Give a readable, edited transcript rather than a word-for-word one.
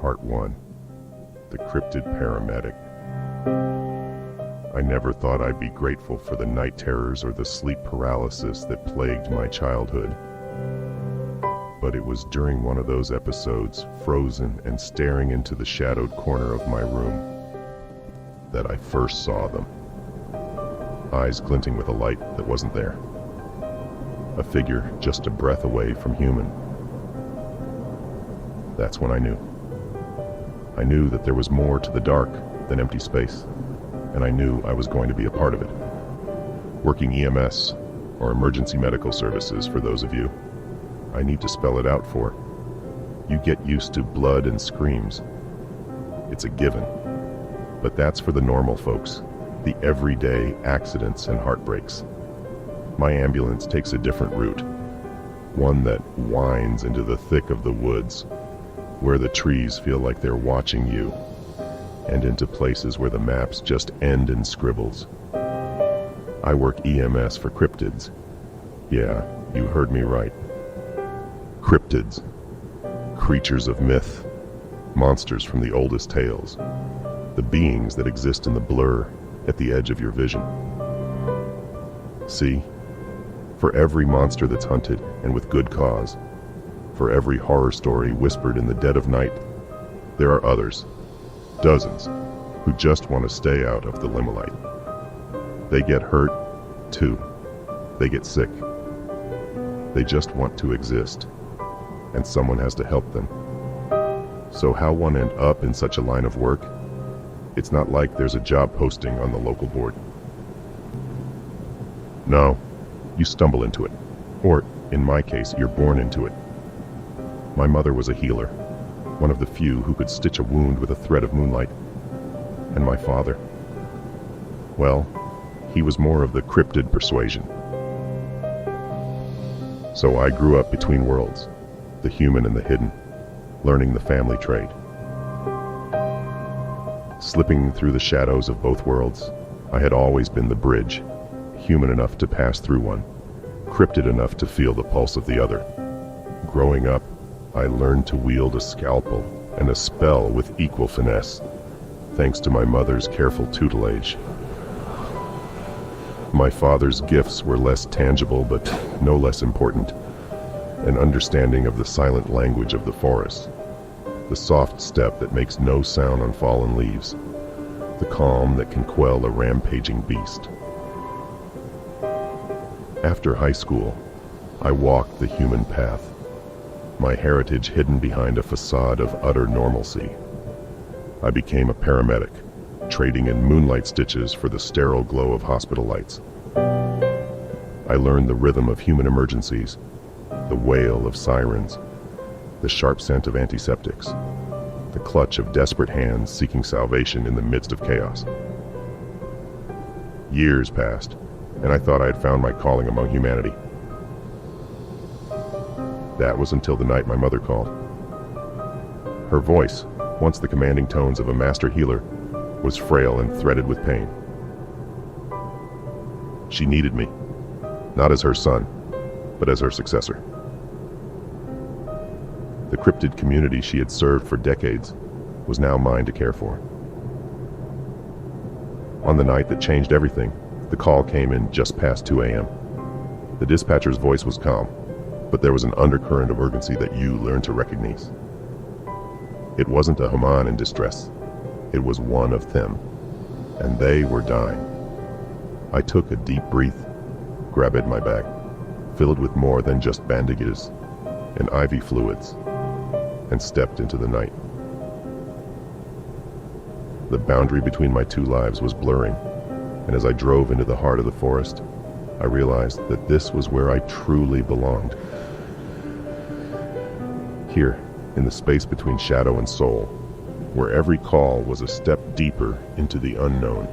Part 1. The Cryptid Paramedic. I never thought I'd be grateful for the night terrors or the sleep paralysis that plagued my childhood. But it was during one of those episodes, frozen and staring into the shadowed corner of my room, that I first saw them. Eyes glinting with a light that wasn't there. A figure just a breath away from human. That's when I knew. I knew that there was more to the dark than empty space, and I knew I was going to be a part of it. Working EMS, or emergency medical services for those of you, I need to spell it out for. You get used to blood and screams. It's a given. But that's for the normal folks, the everyday accidents and heartbreaks. My ambulance takes a different route, one that winds into the thick of the woods, where the trees feel like they're watching you, and into places where the maps just end in scribbles. I work EMS for cryptids. Yeah, you heard me right. Cryptids. Creatures of myth. Monsters from the oldest tales. The beings that exist in the blur at the edge of your vision. See? For every monster that's hunted, and with good cause, for every horror story whispered in the dead of night, there are others, dozens, who just want to stay out of the limelight. They get hurt, too. They get sick. They just want to exist, and someone has to help them. So how one end up in such a line of work? It's not like there's a job posting on the local board. No, you stumble into it. Or, in my case, you're born into it. My mother was a healer, one of the few who could stitch a wound with a thread of moonlight. And my father, well, he was more of the cryptid persuasion. So I grew up between worlds, the human and the hidden, learning the family trade. Slipping through the shadows of both worlds, I had always been the bridge, human enough to pass through one, cryptid enough to feel the pulse of the other. Growing up, I learned to wield a scalpel and a spell with equal finesse, thanks to my mother's careful tutelage. My father's gifts were less tangible, but no less important. An understanding of the silent language of the forest, the soft step that makes no sound on fallen leaves, the calm that can quell a rampaging beast. After high school, I walked the human path, my heritage hidden behind a facade of utter normalcy. I became a paramedic, trading in moonlight stitches for the sterile glow of hospital lights. I learned the rhythm of human emergencies, the wail of sirens, the sharp scent of antiseptics, the clutch of desperate hands seeking salvation in the midst of chaos. Years passed, and I thought I had found my calling among humanity. That was until the night my mother called. Her voice, once the commanding tones of a master healer, was frail and threaded with pain. She needed me, not as her son, but as her successor. The cryptid community she had served for decades was now mine to care for. On the night that changed everything, the call came in just past 2 a.m. The dispatcher's voice was calm, but there was an undercurrent of urgency that you learned to recognize. It wasn't a Haman in distress. It was one of them, and they were dying. I took a deep breath, grabbed my bag, filled with more than just bandages and IV fluids, and stepped into the night. The boundary between my two lives was blurring, and as I drove into the heart of the forest, I realized that this was where I truly belonged. Here, in the space between shadow and soul, where every call was a step deeper into the unknown.